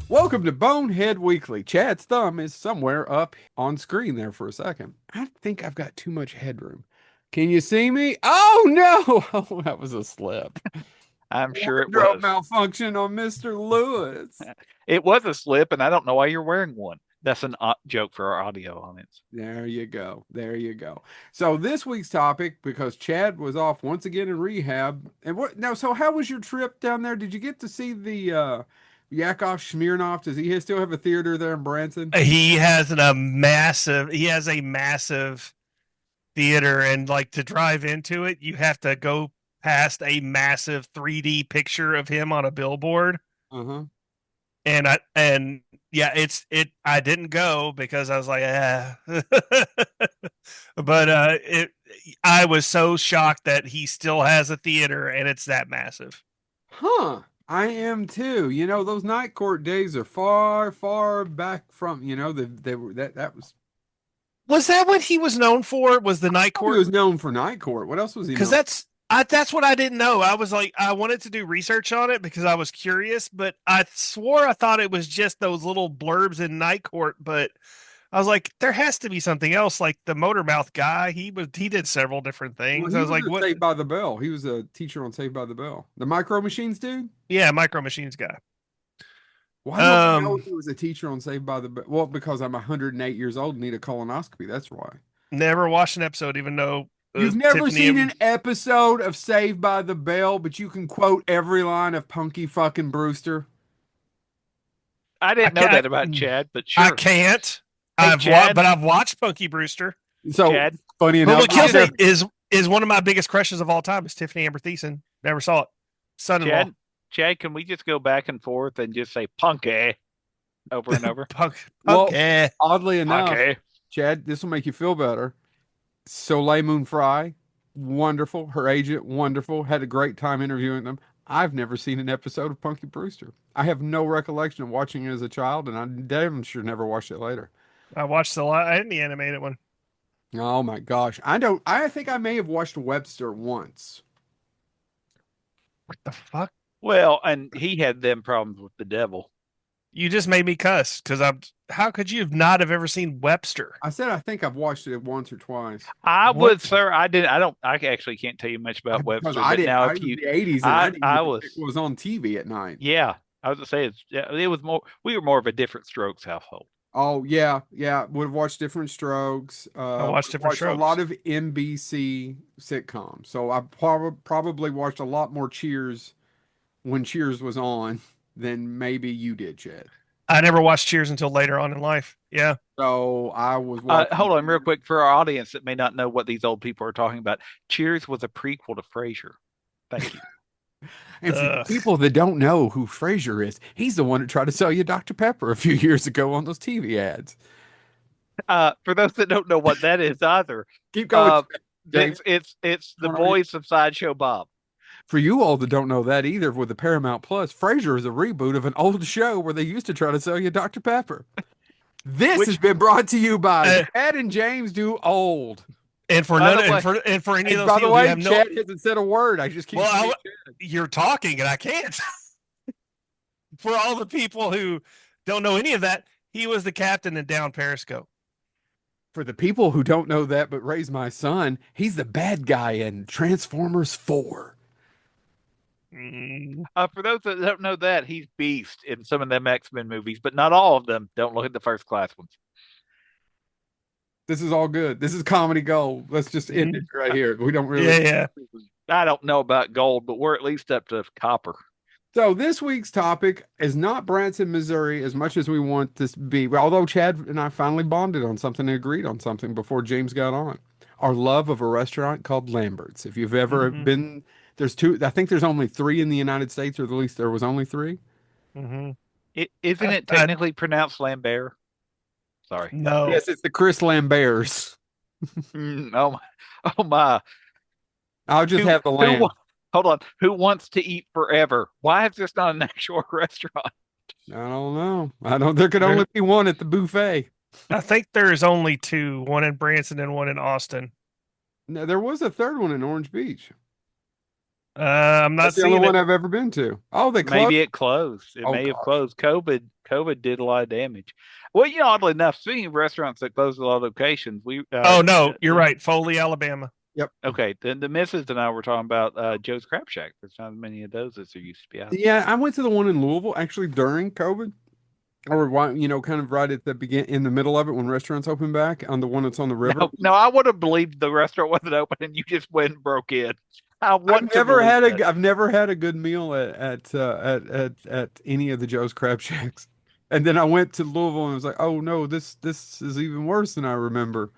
Welcome to Bonehead Weekly. Chad's thumb is somewhere up on screen there for a second. I think I've got too much headroom. Can you see me? Oh no! Oh, that was a slip. I'm sure it Wardrobe was. malfunction on Mr. Lewis. It was a slip, and I don't know why you're wearing one. That's an joke for our audio audience. There you go. There you go. So this week's topic, because Chad was off once again in rehab. And what now? So how was your trip down there? Did you get to see the Yakov Smirnoff? Does he still have a theater there in Branson? He has a massive theater, and like to drive into it, you have to go past a massive 3D picture of him on a billboard. Uh-huh. And yeah, I didn't go because I was like, but it I was so shocked that he still has a theater and it's that massive. Huh. I am too. You know, those night court days are far, far back from, they were that was Was that what he was known for? Was the night he court? was known for night court. What else was he Because known? that's what I didn't know. I was like, I wanted to do research on it because I was curious, but I swore I thought it was just those little blurbs in Night Court. But I was like, there has to be something else. Like the Motormouth guy, he did several different Well, things. I he was was like, a what? Saved by the Bell. He was a teacher on Saved by the Bell. The Micro Machines dude? Yeah, Micro Machines guy. Why do I know Um, he was a teacher on Saved by the Bell? Well, because I'm 108 years old and need a colonoscopy. That's why. Never watched an episode, even though You've never Tiffany seen and an episode of Saved by the Bell, but you can quote every line of Punky fucking Brewster. I I didn't know can't. that about Chad, but I sure. can't. Hey, Chad, But I've watched Punky Brewster. So Chad, funny But enough, what can we I've kills just, me never. is one of my biggest crushes of all time is Tiffany Amber Thiessen. Never saw it. Son-in-law. Chad, Chad, can we just go back and forth and just say punky over and over? Punk, punk. Well, oddly enough, Punky. Chad, this will make you feel better. Soleil Moon Frye, wonderful. Her agent, wonderful. Had a great time interviewing them. I've never seen an episode of Punky Brewster. I have no recollection of watching it as a child, and I damn sure never watched it later. I watched the lot and the animated one. Oh my gosh. I don't, I think I may have watched Webster once. What the fuck? Well, and he had them problems with the devil. You just made me cuss because I'm. How could you not have ever seen Webster? I said I think I've watched it once or twice. I What? would, sir. I didn't. I don't. I actually can't tell you much about Because Webster. I But didn't, now, I if was you, the 80s and I didn't I even think was. it was on TV at night. Yeah, I was to say it was more. We were more of a different Strokes household. Oh yeah, yeah. Would have watched Different Strokes. I Would watched have different watched a lot strokes. of NBC sitcoms. So I probably watched a lot more Cheers when Cheers was on than maybe you did, Chad. I never watched Cheers until later on in life. Yeah. So I was watching Hold on, real Cheers. quick, for our audience that may not know what these old people are talking about. Cheers was a prequel to Frasier. Thank you. And for the Ugh. people that don't know who Frasier is, he's the one that tried to sell you Dr. Pepper a few years ago on those TV ads. For those that don't know what that is either, Keep going, uh, James. it's the Going on. voice of Sideshow Bob. For you all that don't know that either, with the Paramount Plus, Frasier is a reboot of an old show where they used to try to sell you Dr. Pepper. This has Which, been brought to you by Uh, Chad and James Do Old. and for by none the way, and for any of And those by the people who way, have no. Chad hasn't said a word. I just keep Well, saying you're talking and I can't. For all the people who don't know any of that, he was the captain in Down Periscope. for the people who don't know that but raise my son, he's the bad guy in Transformers 4. Mm. for those that don't know that, he's Beast in some of them X-Men movies, but not all of them. Don't look at the first class ones. This is all good. This is comedy gold. Let's just end it right here. We don't really. Yeah, yeah. I don't know about gold, but we're at least up to copper. So this week's topic is not Branson, Missouri, as much as we want this to be. Although Chad and I finally bonded on something and agreed on something before James got on. Our love of a restaurant called Lambert's. If you've ever Mm-hmm. been, there's two. I think there's only three in the United States, or at least there was only three. Mm-hmm. Isn't it technically pronounced Lambert? Sorry. No. Yes, it's the Chris Lambert's. Oh my. Oh my. I'll just Who have the who lamb. hold on. Who wants to eat forever? Why is this not an actual restaurant? I don't know. I don't. There could There, only be one at the buffet. I think there's only two, one in Branson and one in Austin. No, there was a third one in Orange Beach. I'm not That's the only seeing one it. I've ever been to. Oh, they closed. Maybe it closed. It Oh may have gosh. closed. COVID did a lot of damage. Well, oddly enough, speaking of restaurants that closed a lot of locations, Oh no, you're right. Foley, Alabama. Yep. okay, the missus and I were talking about Joe's Crab Shack. There's not many of those as there used to be out there. Yeah, I went to the one in Louisville actually during COVID, or kind of right at the begin in the middle of it when restaurants opened back on the one that's on the river. No, I would have believed the restaurant wasn't open and you just went and broke in. I want to believe that. I've never had a good meal at any of the Joe's Crab Shacks. And then I went to Louisville and was like, oh no, this is even worse than I remember.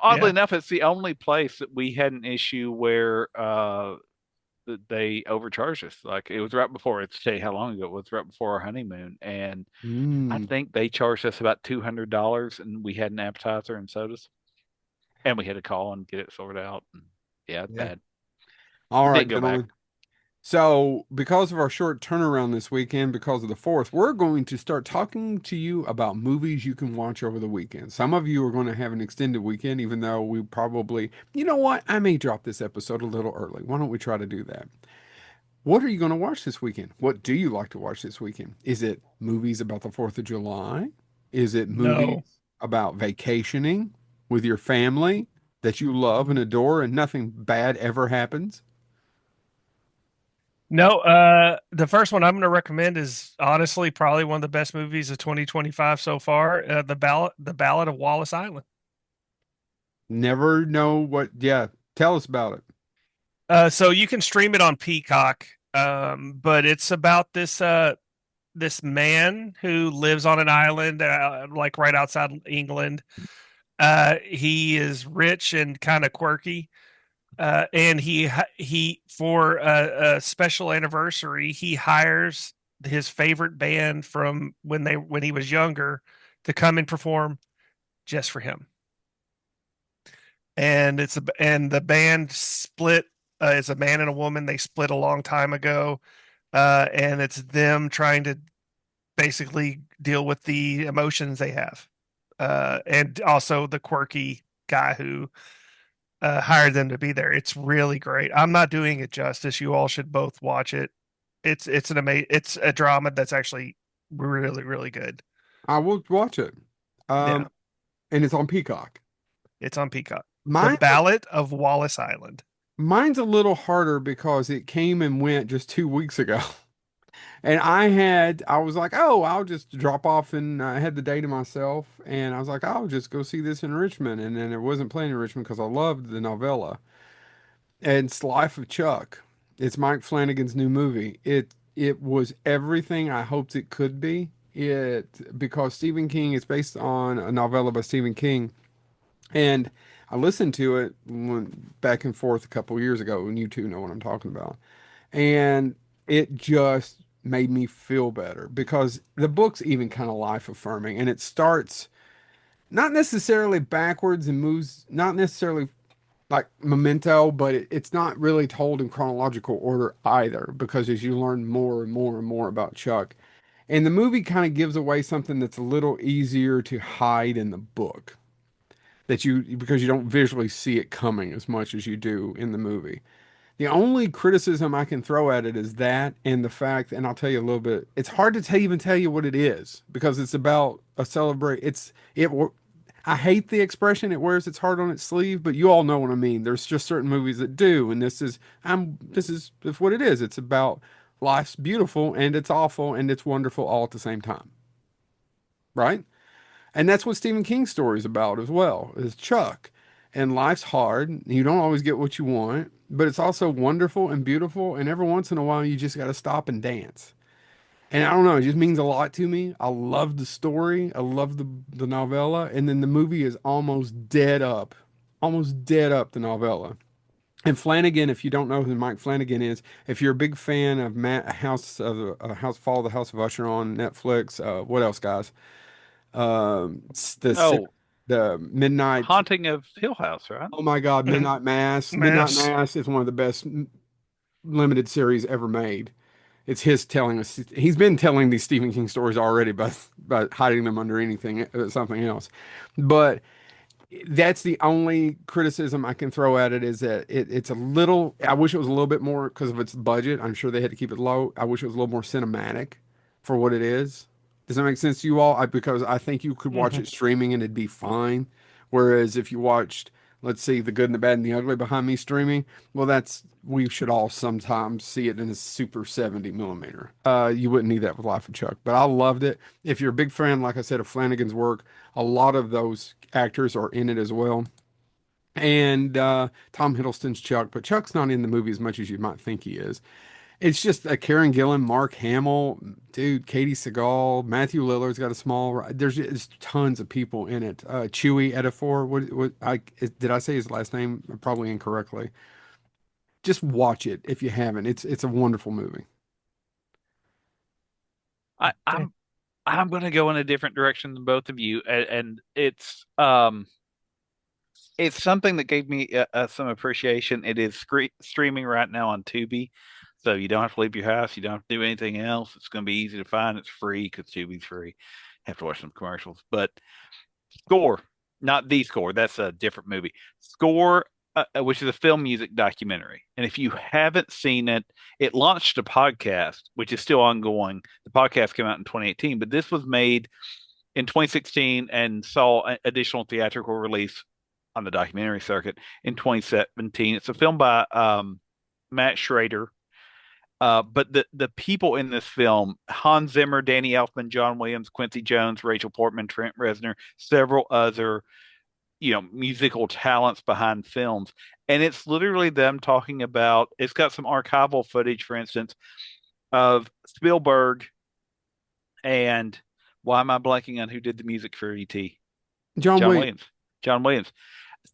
Oddly Yeah. enough, it's the only place that we had an issue where that they overcharged us. Like it was right before, it's tell you how long ago it was, right before our honeymoon, and I Mm, think they charged us about $200, and we had an appetizer and sodas, and we had to call and get it sorted out. And yeah, it's yeah. bad. All right, Didn't go back. gentlemen. So, because of our short turnaround this weekend, because of the 4th, we're going to start talking to you about movies you can watch over the weekend. Some of you are going to have an extended weekend, even though we probably, you know what? I may drop this episode a little early. Why don't we try to do that? What are you going to watch this weekend? What do you like to watch this weekend? Is it movies about the 4th of July? Is it movies No. about vacationing with your family that you love and adore and nothing bad ever happens? No, the first one I'm going to recommend is honestly probably one of the best movies of 2025 so far. The Ballad of Wallace Island. Never know what, yeah, tell us about it. So you can stream it on Peacock. But it's about this man who lives on an island, like right outside England. He is rich and kind of quirky. And he for a special anniversary, he hires his favorite band from when he was younger to come and perform just for him. And the band split. It's a man and a woman. They split a long time ago, and it's them trying to basically deal with the emotions they have, and also the quirky guy who hired them to be there. It's really great. I'm not doing it justice. You all should both watch it. It's a drama that's actually really really good. I will watch it. Yeah, Um, and it's on Peacock. it's on Peacock. The Mine, Ballad of Wallace Island. mine's a little harder because it came and went just 2 weeks ago. And I was like, oh, I'll just drop off and I had the day to myself. And I was like, I'll just go see this in Richmond. And then it wasn't playing in Richmond because I loved the novella. And it's Life of Chuck. It's Mike Flanagan's new movie. It was everything I hoped it could be. Because Stephen King, it's based on a novella by Stephen King. And I listened to it back and forth a couple years ago, and you two know what I'm talking about. And it just made me feel better because the book's even kind of life affirming, and it starts not necessarily backwards and moves not necessarily like Memento, but it's not really told in chronological order either because as you learn more and more and more about Chuck, and the movie kind of gives away something that's a little easier to hide in the book that you because you don't visually see it coming as much as you do in the movie. The only criticism I can throw at it is that and the fact, and I'll tell you a little bit, it's hard to even tell you what it is because it's about a celebrate. I hate the expression it wears its heart on its sleeve, but you all know what I mean. There's just certain movies that do, and this is what it is. It's about life's beautiful and it's awful and it's wonderful all at the same time. Right? And that's what Stephen King's story is about as well, is Chuck. And life's hard. You don't always get what you want, but it's also wonderful and beautiful. And every once in a while, you just got to stop and dance. And I don't know, it just means a lot to me. I love the story. I love the novella. And then the movie is almost dead up the novella. And Flanagan, if you don't know who Mike Flanagan is, if you're a big fan of Follow the House of Usher on Netflix, what else, guys? Oh, The Midnight. Haunting of Hill House, right? Oh my God, Midnight Mass. Midnight Mass. Mass is one of the best limited series ever made. It's his telling us. He's been telling these Stephen King stories already, by hiding them under something else. But That's the only criticism I can throw at it is that it's a little, I wish it was a little bit more because of its budget. I'm sure they had to keep it low. I wish it was a little more cinematic for what it is. Does that make sense to you all? Because I think you could watch Mhm. it streaming and it'd be fine. Whereas if you watched, let's see, The Good and the Bad and the Ugly behind me streaming, well, we should all sometimes see it in a super 70 millimeter. You wouldn't need that with Life of Chuck, but I loved it. If you're a big fan, like I said, of Flanagan's work, a lot of those actors are in it as well. And Tom Hiddleston's Chuck, but Chuck's not in the movie as much as you might think he is. It's just Karen Gillan, Mark Hamill, dude, Katie Seagal, Matthew Lillard's got a small. There's tons of people in it. Chewie Ejiofor. Did I say his last name probably incorrectly? Just watch it if you haven't. It's a wonderful movie. Okay. I'm going to go in a different direction than both of you, and it's something that gave me some appreciation. It is streaming right now on Tubi, so you don't have to leave your house. You don't have to do anything else. It's going to be easy to find. It's free because Tubi's free. Have to watch some commercials, but Score, not The Score. That's a different movie. Score, which is a film music documentary. And if you haven't seen it, it launched a podcast, which is still ongoing. The podcast came out in 2018, but this was made in 2016 and saw an additional theatrical release on the documentary circuit in 2017. It's a film by Matt Schrader. But the people in this film, Hans Zimmer, Danny Elfman, John Williams, Quincy Jones, Rachel Portman, Trent Reznor, several other, musical talents behind films. And it's literally them talking about, it's got some archival footage, for instance, of Spielberg and why am I blanking on who did the music for E.T.? John John Williams. Williams. John Williams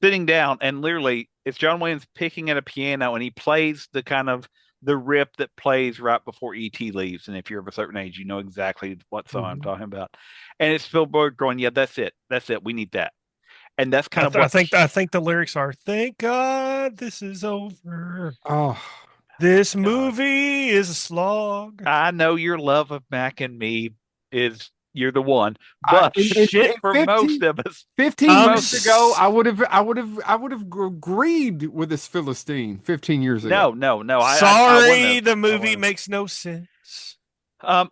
sitting down and literally it's John Williams picking at a piano and he plays the kind of the rip that plays right before E.T. leaves. And if you're of a certain age, you know exactly what song I'm Mhm. talking about. And it's Spielberg going, yeah, that's it. That's it. We need that. And that's kind of what I think the lyrics are, "Thank God this is over. Oh, This God. movie is a slog." I know your love of Mac and me is you're the one, I but Shit. for most of us, 15 I'm most years ago, s- I would have agreed with this Philistine 15 years ago. no, I wouldn't sorry have. the I movie wouldn't makes no sense. have.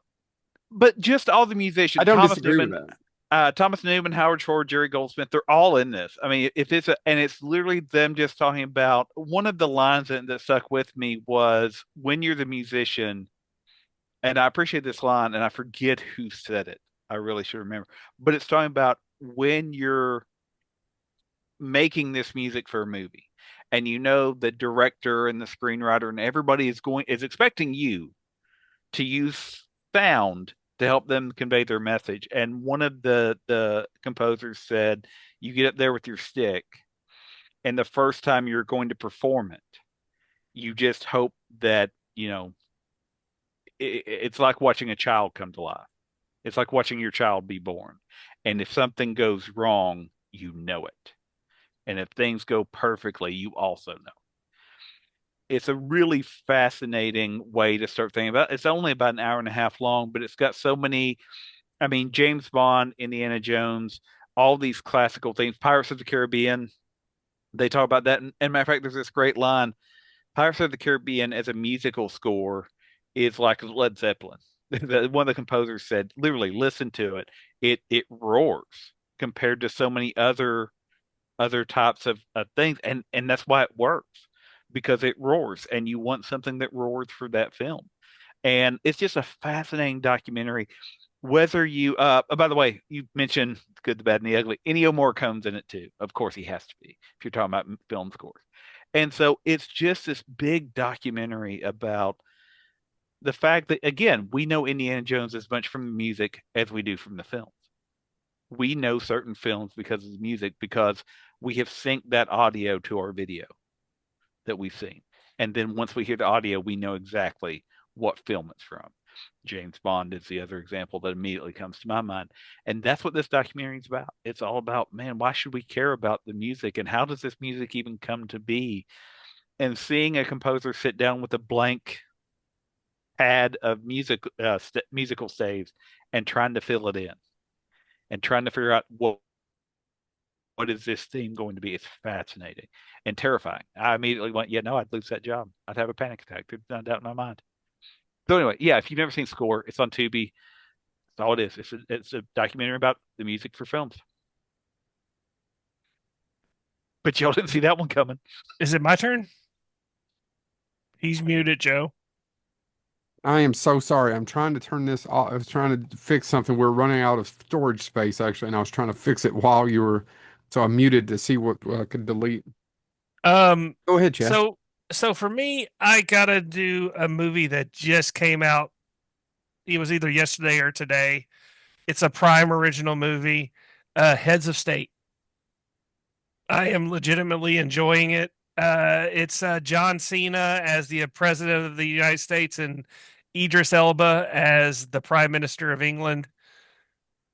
But just all the I musicians, don't disagree with that. Thomas Newman, Howard Shore, Jerry Goldsmith, they're all in this. I mean, if it's and it's literally them just talking about one of the lines that stuck with me was when you're the musician, and I appreciate this line, and I forget who said it. I really should remember, but it's talking about when you're making this music for a movie, and you know the director and the screenwriter and everybody is expecting you to use sound to help them convey their message. And one of the composers said, "You get up there with your stick, and the first time you're going to perform it, you just hope that it's like watching a child come to life. It's like watching your child be born. And if something goes wrong, you know it. And if things go perfectly, you also know." It's a really fascinating way to start thinking about it. It's only about an hour and a half long, but it's got so many. I mean, James Bond, Indiana Jones, all these classical things. Pirates of the Caribbean, they talk about that. And matter of fact, there's this great line: Pirates of the Caribbean as a musical score is like Led Zeppelin. One of the composers said, literally, listen to it. It roars compared to so many other types of things, and that's why it works because it roars, and you want something that roars for that film. And it's just a fascinating documentary. Whether you, by the way, you mentioned Good, the Bad, and the Ugly. Ennio Morricone's in it too. Of course, he has to be if you're talking about film scores. And so it's just this big documentary about the fact that, again, we know Indiana Jones as much from the music as we do from the films. We know certain films because of the music, because we have synced that audio to our video that we've seen. And then once we hear the audio, we know exactly what film it's from. James Bond is the other example that immediately comes to my mind. And that's what this documentary is about. It's all about, man, why should we care about the music and how does this music even come to be? And seeing a composer sit down with a blank pad of musical staves and trying to fill it in and trying to figure out what what is this theme going to be? It's fascinating and terrifying. I immediately went, yeah, no, I'd lose that job. I'd have a panic attack. There's no doubt in my mind. So anyway, yeah, if you've never seen Score, it's on Tubi. That's all it is. It's a documentary about the music for films. But y'all didn't see that one coming. Is it my turn? He's muted, Joe. I am so sorry. I'm trying to turn this off. I was trying to fix something. We're running out of storage space, actually, and I was trying to fix it while you were. So I muted to see what I could delete. Um, Go ahead, Chad. so for me, I gotta do a movie that just came out. It was either yesterday or today. It's a Prime original movie, Heads of State. I am legitimately enjoying it. It's John Cena as the president of the United States and Idris Elba as the Prime Minister of England.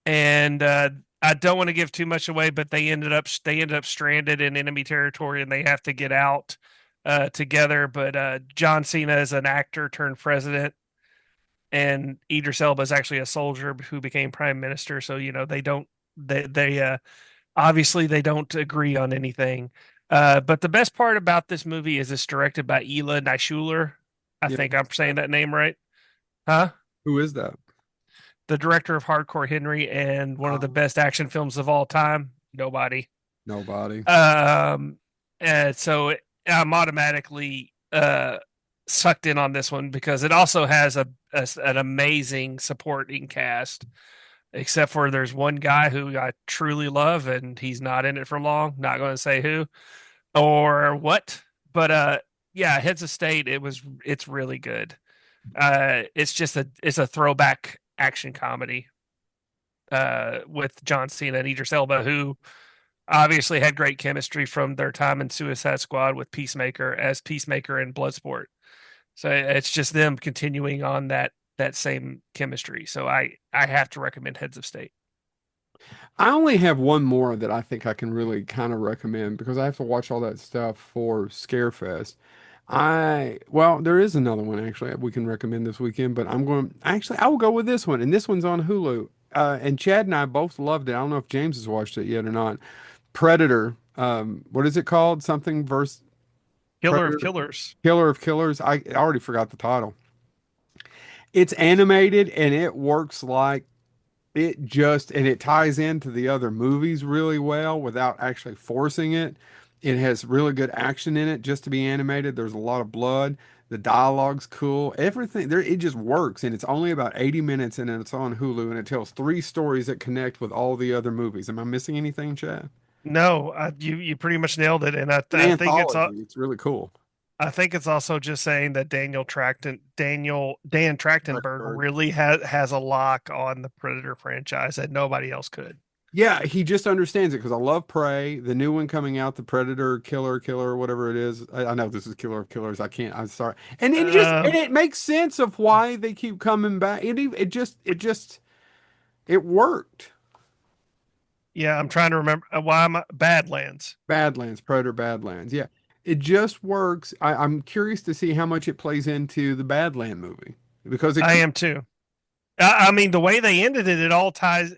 And I don't want to give too much away, but they ended up stranded in enemy territory and they have to get out together. But John Cena is an actor turned president, and Idris Elba is actually a soldier who became prime minister. So they obviously they don't agree on anything. But the best part about this movie is it's directed by Ela Nishuler. I Yeah. think I'm saying that name right. Huh? Who is that? The director of Hardcore Henry and one of the best action films of all time. Nobody. Nobody. And so I'm automatically sucked in on this one because it also has an amazing supporting cast. Except for there's one guy who I truly love, and he's not in it for long. Not going to say who or what, but yeah, Heads of State. It's really good. It's a throwback action comedy with John Cena and Idris Elba, who obviously had great chemistry from their time in Suicide Squad with Peacemaker and Bloodsport. So it's just them continuing on that same chemistry. So I have to recommend Heads of State. I only have one more that I think I can really kind of recommend because I have to watch all that stuff for Scarefest. Well, there is another one actually we can recommend this weekend, but I will go with this one, and this one's on Hulu. And Chad and I both loved it. I don't know if James has watched it yet or not. Predator. What is it called? Something versus Killer of Predator? Killers. Killer of Killers. I already forgot the title. It's animated and it works like and it ties into the other movies really well without actually forcing it. It has really good action in it just to be animated. There's a lot of blood. The dialogue's cool. Everything there, it just works. And it's only about 80 minutes and it's on Hulu and it tells three stories that connect with all the other movies. Am I missing anything, Chad? No, you pretty much nailed it, and An I think anthology. It's really cool. I think it's also just saying that Dan Trachtenberg Trachtenberg. really has a lock on the Predator franchise that nobody else could. Yeah, he just understands it because I love Prey, the new one coming out, the Predator, Killer, whatever it is. I know this is Killer of Killers. I can't. I'm sorry. And it makes sense of why they keep coming back. It worked. Yeah, I'm trying to remember why am I Badlands. Badlands, Predator, Badlands. Yeah, it just works. I'm curious to see how much it plays into the Badland movie because I am too. I mean, the way they ended it, it all ties.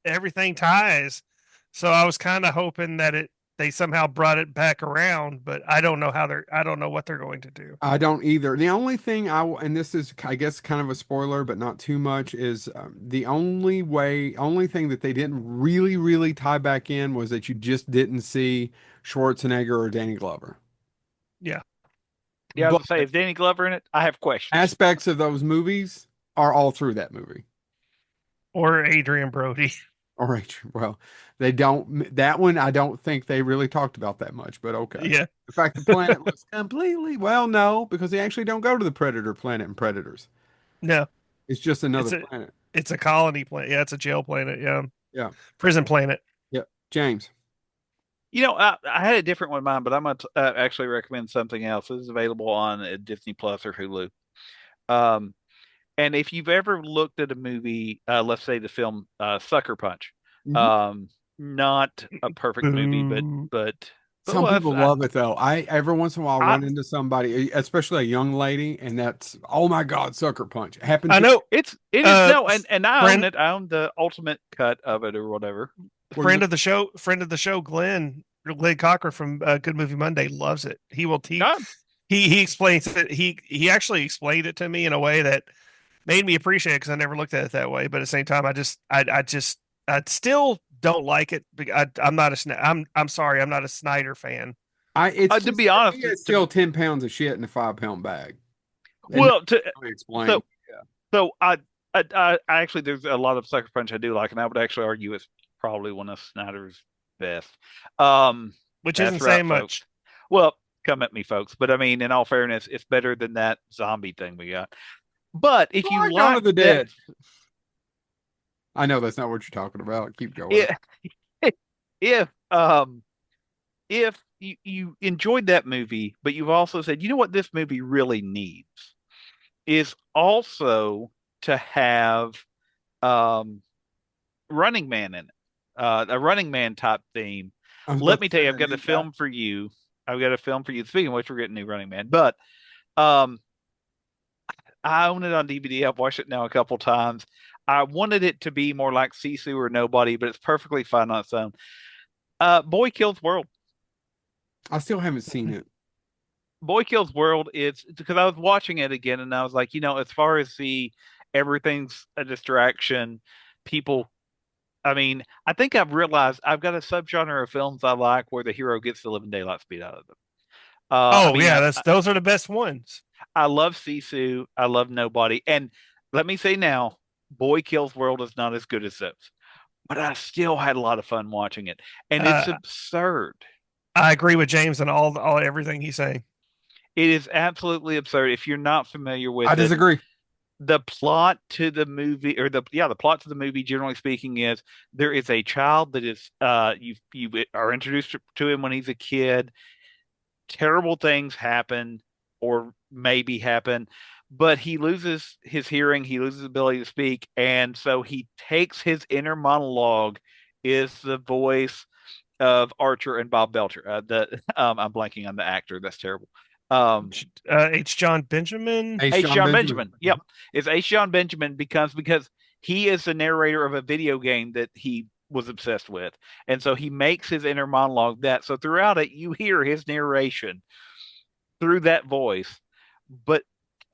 Everything ties. So I was kind of hoping that they somehow brought it back around, but I don't know I don't know what they're going to do. I don't either. The only thing and this is, I guess, kind of a spoiler, but not too much, is the only thing that they didn't really, really tie back in was that you just didn't see Schwarzenegger or Danny Glover. Yeah. Yeah, I was But gonna say, is Danny Glover in it? I have questions. aspects of those movies are all through that movie. Or Adrian Brody. All right. Well, they don't, that one, I don't think they really talked about that much, but okay. Yeah. In fact, the planet looks completely, well, no, because they actually don't go to the Predator planet in Predators. No. It's just another planet. It's a colony planet. Yeah, it's a jail planet. Yeah. Yeah. Prison planet. Yeah. James. I had a different one in mind, but I'm going to actually recommend something else. This is available on Disney Plus or Hulu. And if you've ever looked at a movie, let's say the film Sucker Punch, not a perfect movie, but some people love it though. I every once in a while run into somebody, especially a young lady, and that's, oh my God, Sucker Punch. It happens. I know it is no, and I own it. I own the ultimate cut of it or whatever. What is it? Friend of the show, Glenn Cocker from Good Movie Monday loves it. God, He explains it. He actually explained it to me in a way that made me appreciate it because I never looked at it that way. But at the same time, I still don't like it. I'm not I'm sorry, I'm not a Snyder fan. It's to just be for honest, me, it's still 10 pounds of shit in a 5 pound bag. And well, to let me explain. so Yeah. so I actually there's a lot of Sucker Punch I do like, and I would actually argue it's probably one of Snyder's best. Um, Which isn't that's right, saying folks. much. Well, come at me, folks, but I mean, in all fairness, it's better than that zombie thing we got. But if I you like Dawn of like the that, Dead. I know that's not what you're talking about. Keep going. if if um if you enjoyed that movie, but you've also said, you know what, this movie really needs is also to have um Running Man in it, a Running Man type theme. I was Let about me to tell say you, that new guy. I've got a film for you. Speaking of which, we're getting new Running Man, but um, I own it on DVD. I've watched it now a couple times. I wanted it to be more like Sisu or Nobody, but it's perfectly fine on its own. Boy Kills World. I still haven't seen it. Boy Kills World. It's because I was watching it again, and I was like, as far as the everything's a distraction, people. I mean, I think I've realized I've got a subgenre of films I like where the hero gets the living daylights beat out of them. I Oh mean, yeah, that's those are the best ones. I love Sisu. I love Nobody. And let me say now, Boy Kills World is not as good as those, but I still had a lot of fun watching it. And it's Uh, absurd. I agree with James and all everything he's saying. It is absolutely absurd. If you're not familiar I with it, disagree. the plot to the movie, or the plot to the movie, generally speaking, is there is a child that is you are introduced to him when he's a kid. Terrible things happen, or maybe happen, but he loses his hearing, he loses the ability to speak, and so he takes his inner monologue is the voice of Archer and Bob Belcher. I'm blanking on the actor. That's terrible. Um, H. John Benjamin. H. H. John John Benjamin. Benjamin. Yep, it's H. John Benjamin because he is the narrator of a video game that he was obsessed with, and so he makes his inner monologue that. So throughout it, you hear his narration through that voice. But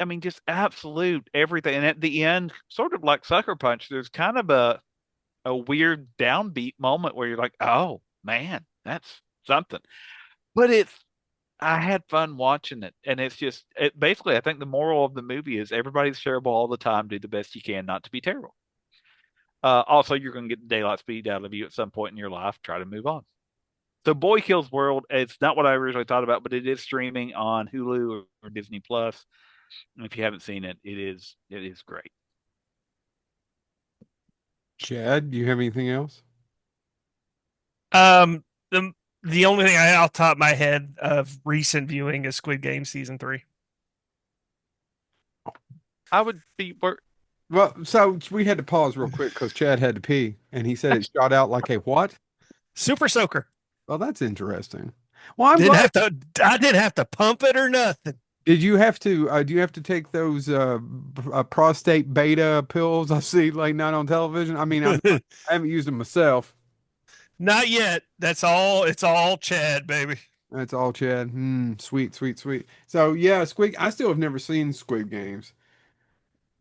I mean, just absolute everything. And at the end, sort of like Sucker Punch, there's kind of a weird downbeat moment where you're like, oh man, that's something. But I had fun watching it. And basically, I think the moral of the movie is everybody's terrible all the time. Do the best you can not to be terrible. Also, you're going to get the daylight speed out of you at some point in your life. Try to move on. So Boy Kills World, it's not what I originally thought about, but it is streaming on Hulu or Disney Plus. And if you haven't seen it, it is great. Chad, do you have anything else? Um, the only thing I off the top of my head of recent viewing is Squid Game season 3. I would be Well, so we had to pause real quick because Chad had to pee, and he said it shot out like a what? Super Soaker. Well, that's interesting. Well, I'm Didn't glad. have to. I didn't have to pump it or nothing. Did you have to? Do you have to take those prostate beta pills I see late night on television? I mean, I haven't used them myself. Not yet. That's all. It's all Chad, baby. That's all, Chad. Sweet, sweet, sweet. So yeah, Squid. I still have never seen Squid Games.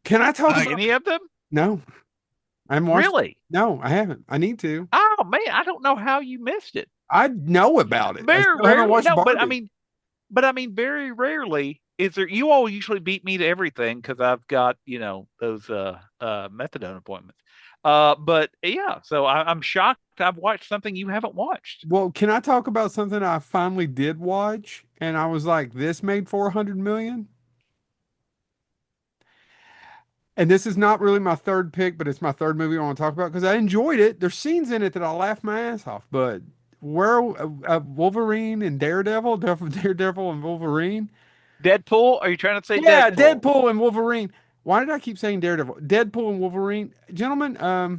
Can I talk about? any of them. No, I haven't watched. Really? No, I haven't. I need to. Oh man, I don't know how you missed it. I know about it. I Very still haven't rarely, watched no, Barbie. but I mean, very rarely is there. You all usually beat me to everything because I've got those methadone appointments. But yeah, so I'm shocked I've watched something you haven't watched. Well, can I talk about something I finally did watch, and I was like, this made 400 million? And this is not really my third pick, but it's my third movie I want to talk about because I enjoyed it. There's scenes in it that I laughed my ass off, but where Wolverine and Daredevil, Daredevil and Wolverine. Deadpool? Are you trying to say Yeah, Deadpool? Deadpool and Wolverine. Why did I keep saying Daredevil? Deadpool and Wolverine. Gentlemen, I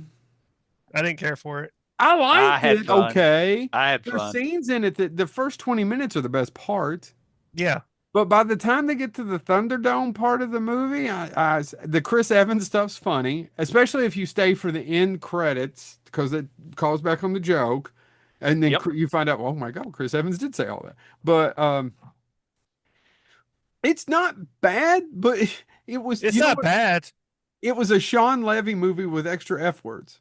didn't care for it. I I liked had it. fun. Okay. I had There's fun. scenes in it that the first 20 minutes are the best part. Yeah. But by the time they get to the Thunderdome part of the movie, the Chris Evans stuff's funny, especially if you stay for the end credits because it calls back on the joke, and then Yep. you find out, oh my God, Chris Evans did say all that. But it's not bad, but it was, It's you know not what? bad. It was a Sean Levy movie with extra F words.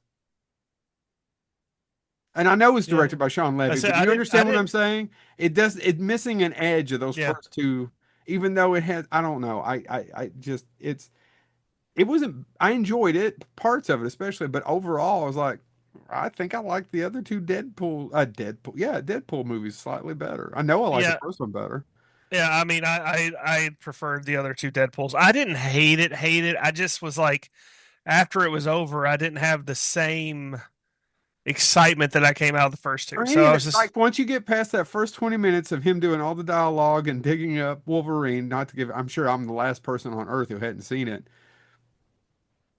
And I know it's Yeah. directed by Sean I Levy, said but do I you didn't. I understand what I'm didn't. saying? It's missing an edge of those Yeah. first two, even though it has, I don't know. I just, it wasn't, I enjoyed it, parts of it especially, but overall, I was like, I think I like the other two Deadpool movies slightly better. I know I like the Yeah. first one better. Yeah. I mean, I preferred the other two Deadpools. I didn't hate it. Hate it. I just was like, after it was over, I didn't have the same excitement that I came out of the first two. Or So any I of was it, just, like once you get past that first 20 minutes of him doing all the dialogue and digging up Wolverine, not to give, I'm sure I'm the last person on earth who hadn't seen it.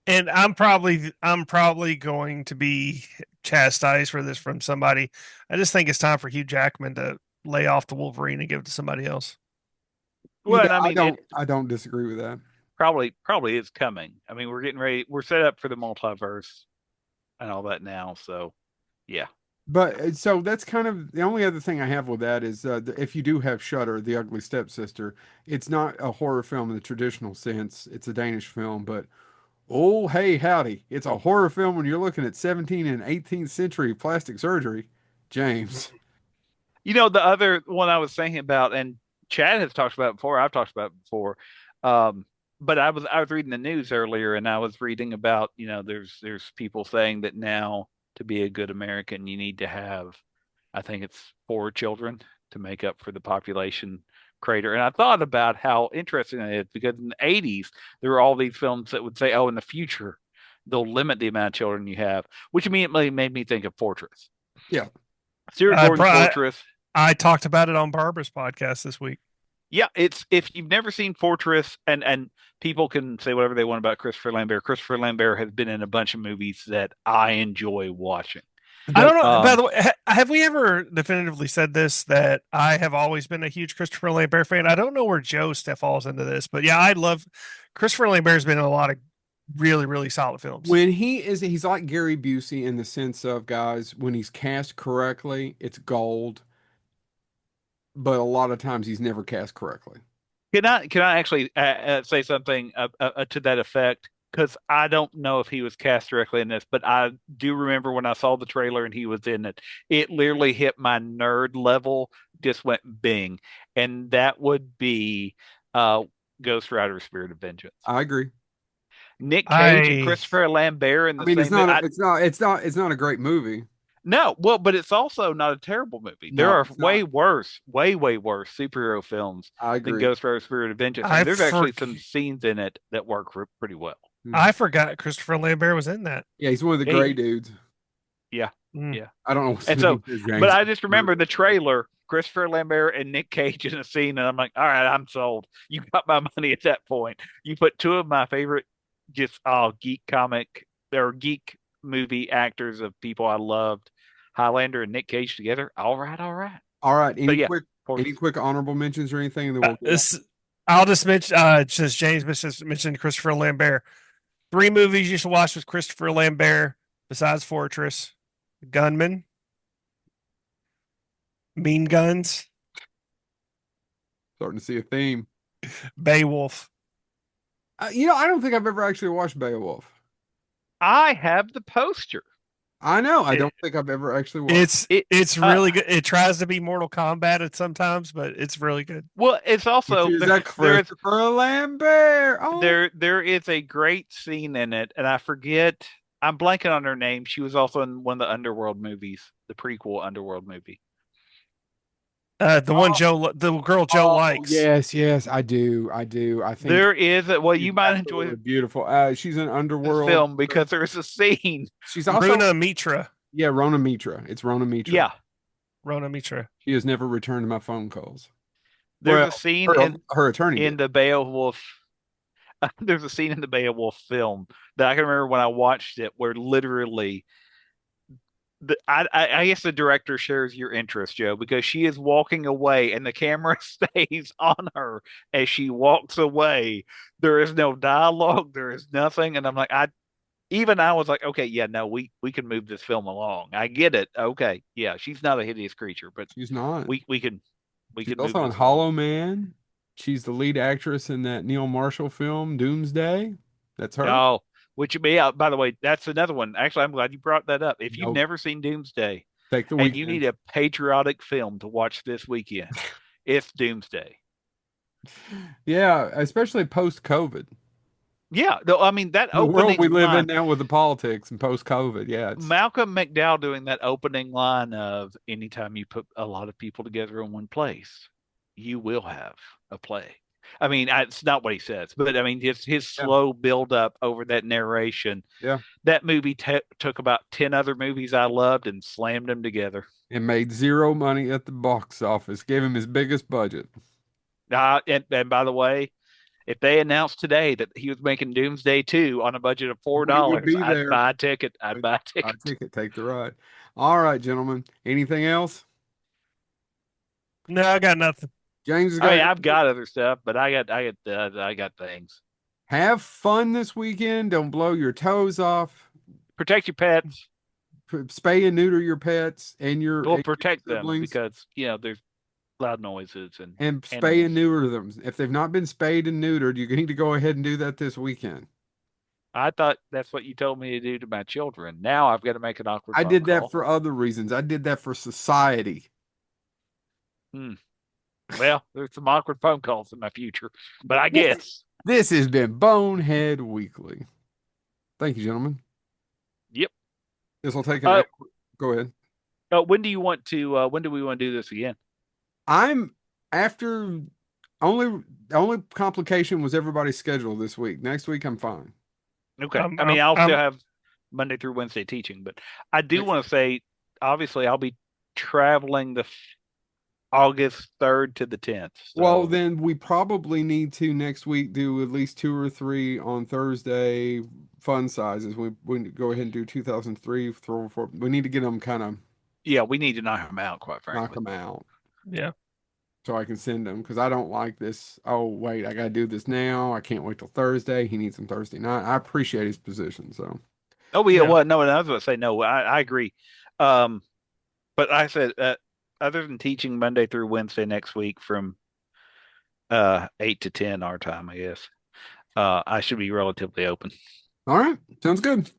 and I'm probably going to be chastised for this from somebody. I just think it's time for Hugh Jackman to lay off the Wolverine and give it to somebody else. Well, Yeah, and I mean, it I don't disagree with that. probably is coming. I mean, we're getting ready. We're set up for the multiverse and all that now. So, yeah. But so that's kind of the only other thing I have with that is if you do have Shudder, The Ugly Stepsister, it's not a horror film in the traditional sense. It's a Danish film, but oh, hey, howdy. It's a horror film when you're looking at 17th and 18th century plastic surgery, James. The other one I was thinking about, and Chad has talked about it before. I've talked about it before. Um, but I was reading the news earlier, and I was reading about there's people saying that now to be a good American you need to have, I think it's 4 children to make up for the population crater. And I thought about how interesting it is because in the 80s there were all these films that would say, oh, in the future they'll limit the amount of children you have, which immediately made me think of Fortress. Yeah. Stuart I, Gordon's pro- Fortress. I talked about it on Barbara's podcast this week. Yeah, it's if you've never seen Fortress, and people can say whatever they want about Christopher Lambert. Christopher Lambert has been in a bunch of movies that I enjoy watching. I don't know. By Um, the way, have we ever definitively said this that I have always been a huge Christopher Lambert fan? I don't know where Joe Steph falls into this, but yeah, I love Christopher Lambert's been in a lot of really, really solid films. When he's like Gary Busey in the sense of, guys, when he's cast correctly, it's gold, but a lot of times he's never cast correctly. can I actually say something to that effect? Because I don't know if he was cast directly in this, but I do remember when I saw the trailer and he was in it, it literally hit my nerd level, just went bing, and that would be uh, Ghost Rider: Spirit of Vengeance. I agree. Nick Cage and I Christopher Lambert in I the mean, same movie. it's not a great movie. No, well, but it's also not a terrible movie. There No, are it's way not. worse, way worse superhero films I than agree. Ghost Rider: Spirit of Vengeance, I and there's for, actually some scenes in it that work pretty well. Mhm. I forgot Christopher Lambert was in that. Yeah, he's one of the Yeah, gray dudes. yeah, Mm. yeah. I don't know what's And the so, name is, but James. I just remember the trailer, Christopher Lambert and Nick Cage in a scene, and I'm like, all right, I'm sold. You got my money at that point. You put two of my favorite, just geek comic or geek movie actors of people I loved, Highlander and Nick Cage together. All right, all right. All right, So yeah, any Fortress. quick honorable mentions or anything that we'll get out? This, I'll just mention, since James mentioned Christopher Lambert. 3 movies you should watch with Christopher Lambert besides Fortress: Gunman, Mean Guns, Starting to see a theme. Beowulf. I don't think I've ever actually watched Beowulf. I have the poster. I know. I It, don't think I've ever actually watched. It's it it's uh, really good. It tries to be Mortal Kombat at sometimes, but it's really good. well, it's Which also is there, a there is Christopher Lambert. Oh, there is a great scene in it, and I forget. I'm blanking on her name. She was also in one of the Underworld movies, the prequel Underworld movie. The girl Joe oh, likes. yes, I do. I think There is well, she's you might enjoy absolutely beautiful. She's in this Underworld. film because there's a scene. She's also, Runa Mitra. yeah, Rona Mitra. It's Rona Mitra. Yeah, Rona Mitra. She has never returned my phone calls. there's Well, a scene her attorney in did. the Beowulf. There's a scene in the Beowulf film that I can remember when I watched it, where literally I guess the director shares your interest, Joe, because she is walking away and the camera stays on her as she walks away. There is no dialogue, there is nothing, and I'm like, I was like, okay, yeah, no, we can move this film along. I get it. Okay, yeah, she's not a hideous creature, but She's not. we we can we She's can move also in this along. Hollow Man. She's the lead actress in that Neil Marshall film, Doomsday. That's her. Oh, which yeah, by the way, that's another one. Actually, I'm glad you brought that up. If you've Nope. never seen Doomsday Take the and you weekend. need a patriotic film to watch this weekend, it's Doomsday. Yeah, especially post COVID. Yeah, no, I mean that The world we opening live in line, now with the politics and post COVID. Yeah, it's Malcolm McDowell doing that opening line of anytime you put a lot of people together in one place, you will have a play. I mean, it's not what he says, but I mean, his yeah, slow build up over that narration. yeah. That movie took about 10 other movies I loved and slammed them together. It made zero money at the box office. Gave him his biggest budget. And by the way, if they announced today that he was making Doomsday 2 on a budget of $4, We would be I'd there. buy a ticket. I'd buy a I ticket. take it, take the ride. All right, gentlemen. Anything else? No, I got nothing. James has I mean, got I've got other stuff, but I got things. have fun this weekend. Don't blow your toes off. Protect your pets. Spay and neuter your pets Well, and your protect them siblings, because there's loud noises and and spay animals. and neuter them. If they've not been spayed and neutered, you need to go ahead and do that this weekend. I thought that's what you told me to do to my children. Now I've got to make an awkward I phone did that call. for other reasons. I did that for society. Hmm. Well, there's some awkward phone calls in my future, but I This, guess. this has been Bonehead Weekly. Thank you, gentlemen. Yep. This will take Uh, go ahead. when do you want to? When do we want to do this again? I'm after only the only complication was everybody's schedule this week. Next week I'm fine. Okay. Um, I mean, um, I'll still um, have Monday through Wednesday teaching, but I do Next, want to say, obviously, I'll be traveling the August 3rd to the 10th. well, So, then we probably need to next week do at least two or three on Thursday fun sizes. We need to go ahead and do 2003, 4. We need to get them kind of yeah, we need to knock them out, quite knock frankly. them out yeah. so I can send them because I don't like this. Oh, wait, I got to do this now. I can't wait till Thursday. He needs them Thursday night. I appreciate his position. So, Oh, yeah. Yeah. Well, no, and I was going to say, no, I agree. Um, but I said, other than teaching Monday through Wednesday next week from 8 to 10 our time, I guess, I should be relatively open. all right, sounds good.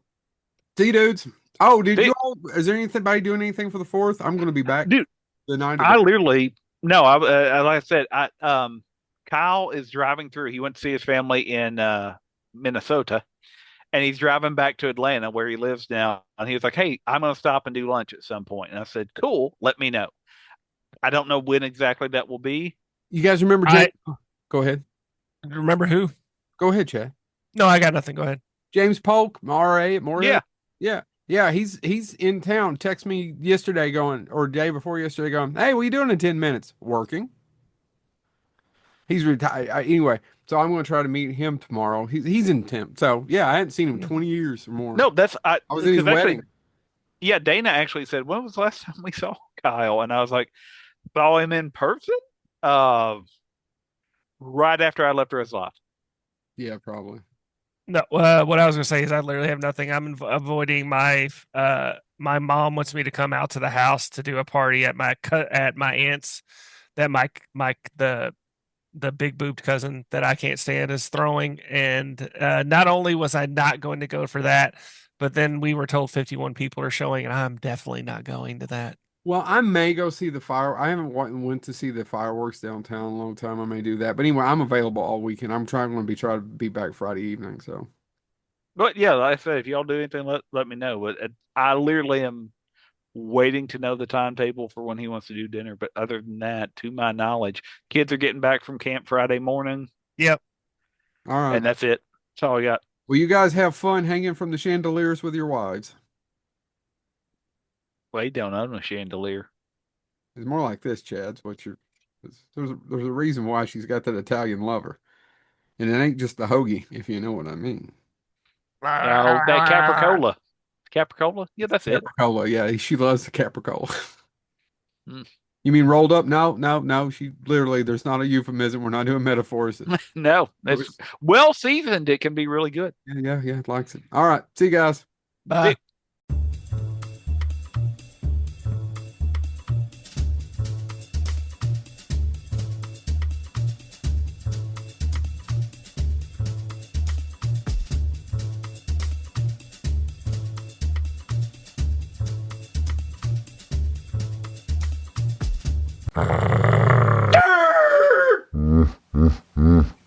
See you, dudes. Oh, did See, you all? Is there anybody doing anything for the 4th? I'm going to be back dude, the night of I the. literally no. Like I said, Kyle is driving through. He went to see his family in Minnesota, and he's driving back to Atlanta where he lives now. And he was like, "Hey, I'm going to stop and do lunch at some point." And I said, "Cool, let me know." I don't know when exactly that will be. You guys remember James? I Go ahead. remember who? Go ahead, Chad. No, I got nothing. Go ahead. James Polk, RA at Yeah, Morehead. Yeah. Yeah, he's in town. Text me yesterday going, or day before yesterday going, hey, what are you doing in 10 minutes? Working. He's retired. Anyway, so I'm going to try to meet him tomorrow. He's in temp. So, yeah, I hadn't seen him 20 years or more. no, that's I was in his because actually, wedding. yeah, Dana actually said, "When was the last time we saw Kyle?" And I was like, "Saw him in person." Uh, right after I left Rizla. Yeah, probably. No, what I was gonna say is I literally have nothing. I'm avoiding my mom wants me to come out to the house to do a party at my aunt's that the big boobed cousin that I can't stand is throwing. And not only was I not going to go for that, but then we were told 51 people are showing, and I'm definitely not going to that. Well, I may go see the fire. I haven't went to see the fireworks downtown in a long time. I may do that. But anyway, I'm available all weekend. I'm trying to be back Friday evening. So, But yeah, like I said, if y'all do anything, let me know. But I literally am waiting to know the timetable for when he wants to do dinner. But other than that, to my knowledge, kids are getting back from camp Friday morning, Yep. all right. and that's it. That's all I got. Well, you guys have fun hanging from the chandeliers with your wives. Well, he don't own a chandelier. It's more like this, Chad. There's a reason why she's got that Italian lover, and it ain't just the hoagie, if you know what I mean. Oh, that Capricola. Capricola? Yeah, that's it. Capricola. Yeah, she loves the capricola. Mm. You mean rolled up? No, no, no. She literally, there's not a euphemism. We're not doing metaphors. No, It it's was- well seasoned. It can be really good. yeah, likes it. All right. See you guys. Bye. See.